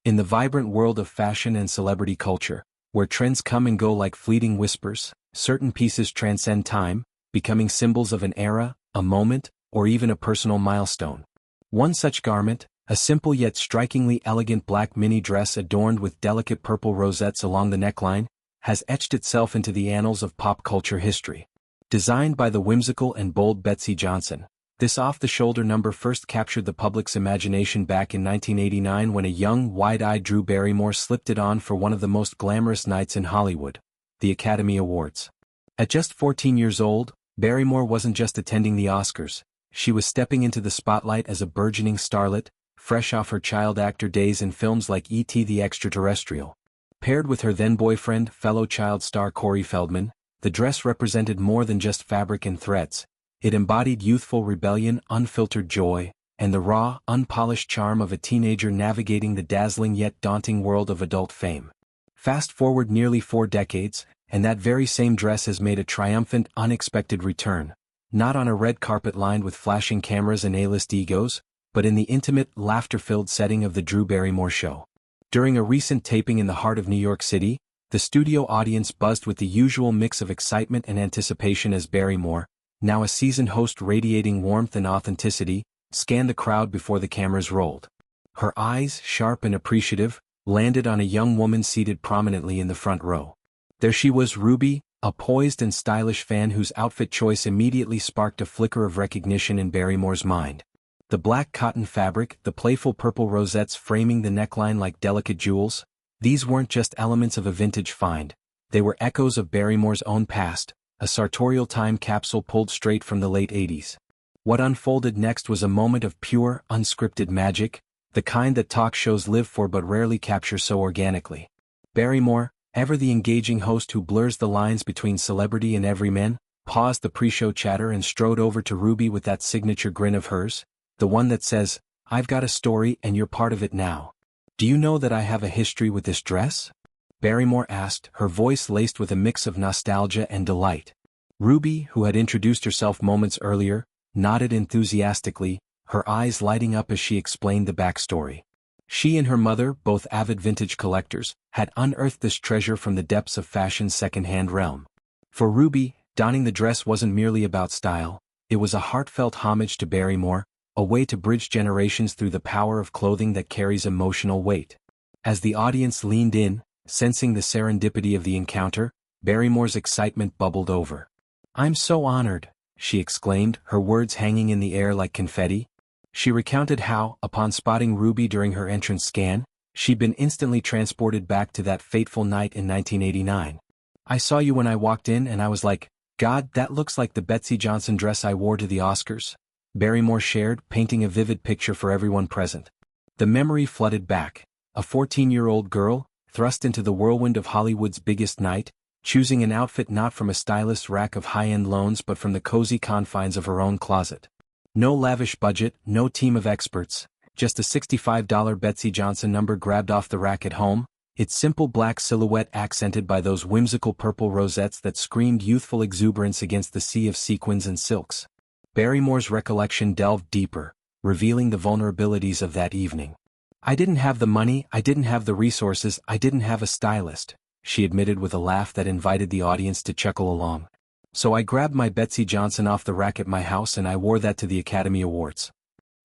In the vibrant world of fashion and celebrity culture, where trends come and go like fleeting whispers, certain pieces transcend time, becoming symbols of an era, a moment, or even a personal milestone. One such garment, a simple yet strikingly elegant black mini dress adorned with delicate purple rosettes along the neckline, has etched itself into the annals of pop culture history. Designed by the whimsical and bold Betsey Johnson, this off-the-shoulder number first captured the public's imagination back in 1989 when a young, wide-eyed Drew Barrymore slipped it on for one of the most glamorous nights in Hollywood, the Academy Awards. At just 14 years old, Barrymore wasn't just attending the Oscars, she was stepping into the spotlight as a burgeoning starlet, fresh off her child actor days in films like E.T. the Extraterrestrial. Paired with her then-boyfriend, fellow child star Corey Feldman, the dress represented more than just fabric and threads. It embodied youthful rebellion, unfiltered joy, and the raw, unpolished charm of a teenager navigating the dazzling yet daunting world of adult fame. Fast forward nearly 4 decades, and that very same dress has made a triumphant, unexpected return, not on a red carpet lined with flashing cameras and A-list egos, but in the intimate, laughter-filled setting of the Drew Barrymore show. During a recent taping in the heart of New York City, the studio audience buzzed with the usual mix of excitement and anticipation as Barrymore, now a seasoned host radiating warmth and authenticity, scanned the crowd before the cameras rolled. Her eyes, sharp and appreciative, landed on a young woman seated prominently in the front row. There she was, Ruby, a poised and stylish fan whose outfit choice immediately sparked a flicker of recognition in Barrymore's mind. The black cotton fabric, the playful purple rosettes framing the neckline like delicate jewels, these weren't just elements of a vintage find, they were echoes of Barrymore's own past, a sartorial time capsule pulled straight from the late 80s. What unfolded next was a moment of pure, unscripted magic, the kind that talk shows live for but rarely capture so organically. Barrymore, ever the engaging host who blurs the lines between celebrity and everyman, paused the pre-show chatter and strode over to Ruby with that signature grin of hers, the one that says, "I've got a story and you're part of it now. Do you know that I have a history with this dress?" Barrymore asked, her voice laced with a mix of nostalgia and delight. Ruby, who had introduced herself moments earlier, nodded enthusiastically, her eyes lighting up as she explained the backstory. She and her mother, both avid vintage collectors, had unearthed this treasure from the depths of fashion's second-hand realm. For Ruby, donning the dress wasn't merely about style, it was a heartfelt homage to Barrymore, a way to bridge generations through the power of clothing that carries emotional weight. As the audience leaned in, sensing the serendipity of the encounter, Barrymore's excitement bubbled over. "I'm so honored," she exclaimed, her words hanging in the air like confetti. She recounted how, upon spotting Ruby during her entrance scan, she'd been instantly transported back to that fateful night in 1989. "I saw you when I walked in and I was like, God, that looks like the Betsey Johnson dress I wore to the Oscars," Barrymore shared, painting a vivid picture for everyone present. The memory flooded back. A 14-year-old girl, thrust into the whirlwind of Hollywood's biggest night, choosing an outfit not from a stylist's rack of high-end loans but from the cozy confines of her own closet. No lavish budget, no team of experts, just a $65 Betsey Johnson number grabbed off the rack at home, its simple black silhouette accented by those whimsical purple rosettes that screamed youthful exuberance against the sea of sequins and silks. Barrymore's recollection delved deeper, revealing the vulnerabilities of that evening. "I didn't have the money, I didn't have the resources, I didn't have a stylist," she admitted with a laugh that invited the audience to chuckle along. "So I grabbed my Betsey Johnson off the rack at my house and I wore that to the Academy Awards."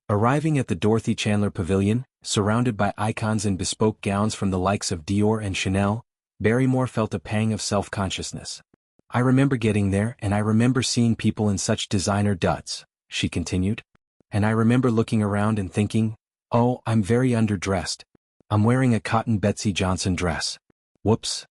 Arriving at the Dorothy Chandler Pavilion, surrounded by icons in bespoke gowns from the likes of Dior and Chanel, Barrymore felt a pang of self-consciousness. "I remember getting there and I remember seeing people in such designer duds," she continued. "And I remember looking around and thinking, oh, I'm very underdressed. I'm wearing a cotton Betsey Johnson dress. Whoops."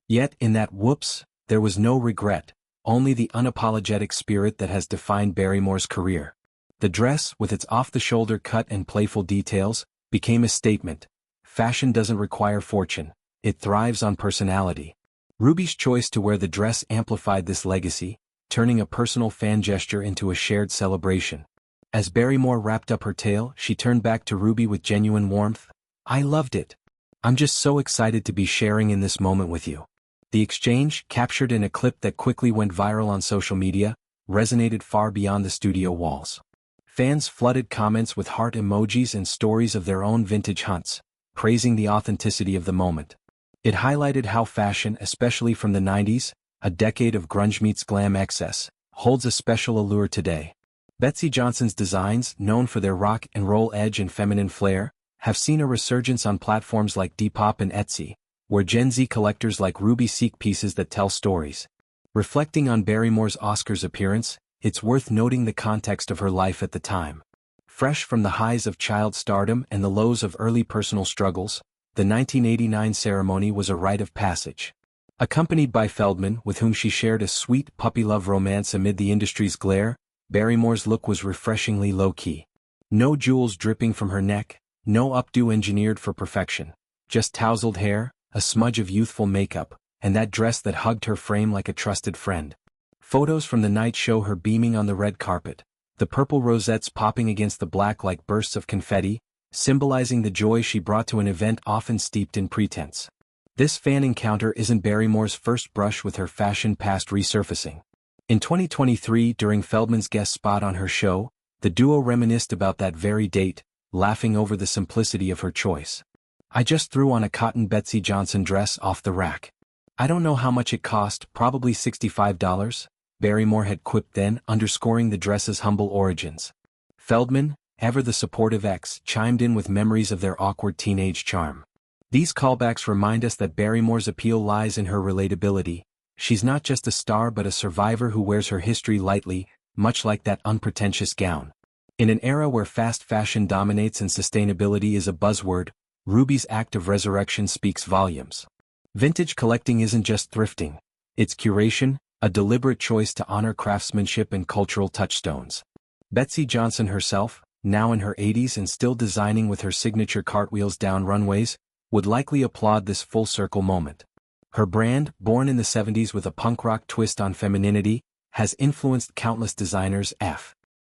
Yet in that whoops, there was no regret, only the unapologetic spirit that has defined Barrymore's career. The dress, with its off-the-shoulder cut and playful details, became a statement. Fashion doesn't require fortune, it thrives on personality. Ruby's choice to wear the dress amplified this legacy, turning a personal fan gesture into a shared celebration. As Barrymore wrapped up her tale, she turned back to Ruby with genuine warmth. "I loved it. I'm just so excited to be sharing in this moment with you." The exchange, captured in a clip that quickly went viral on social media, resonated far beyond the studio walls. Fans flooded comments with heart emojis and stories of their own vintage hunts, praising the authenticity of the moment. It highlighted how fashion, especially from the 90s, a decade of grunge meets glam excess, holds a special allure today. Betsey Johnson's designs, known for their rock and roll edge and feminine flair, have seen a resurgence on platforms like Depop and Etsy, where Gen Z collectors like Ruby seek pieces that tell stories. Reflecting on Barrymore's Oscars appearance, it's worth noting the context of her life at the time. Fresh from the highs of child stardom and the lows of early personal struggles, the 1989 ceremony was a rite of passage. Accompanied by Feldman, with whom she shared a sweet puppy love romance amid the industry's glare, Barrymore's look was refreshingly low-key. No jewels dripping from her neck, no updo engineered for perfection. Just tousled hair, a smudge of youthful makeup, and that dress that hugged her frame like a trusted friend. Photos from the night show her beaming on the red carpet, the purple rosettes popping against the black like bursts of confetti, symbolizing the joy she brought to an event often steeped in pretense. This fan encounter isn't Barrymore's first brush with her fashion past resurfacing. In 2023, during Feldman's guest spot on her show, the duo reminisced about that very date, laughing over the simplicity of her choice. "I just threw on a cotton Betsey Johnson dress off the rack. I don't know how much it cost, probably $65, Barrymore had quipped then, underscoring the dress's humble origins. Feldman, ever the supportive ex, chimed in with memories of their awkward teenage charm. These callbacks remind us that Barrymore's appeal lies in her relatability. She's not just a star but a survivor who wears her history lightly, much like that unpretentious gown. In an era where fast fashion dominates and sustainability is a buzzword, Ruby's act of resurrection speaks volumes. Vintage collecting isn't just thrifting, it's curation, a deliberate choice to honor craftsmanship and cultural touchstones. Betsey Johnson herself, now in her 80s and still designing with her signature cartwheels down runways, would likely applaud this full-circle moment. Her brand, born in the 70s with a punk rock twist on femininity, has influenced countless designers.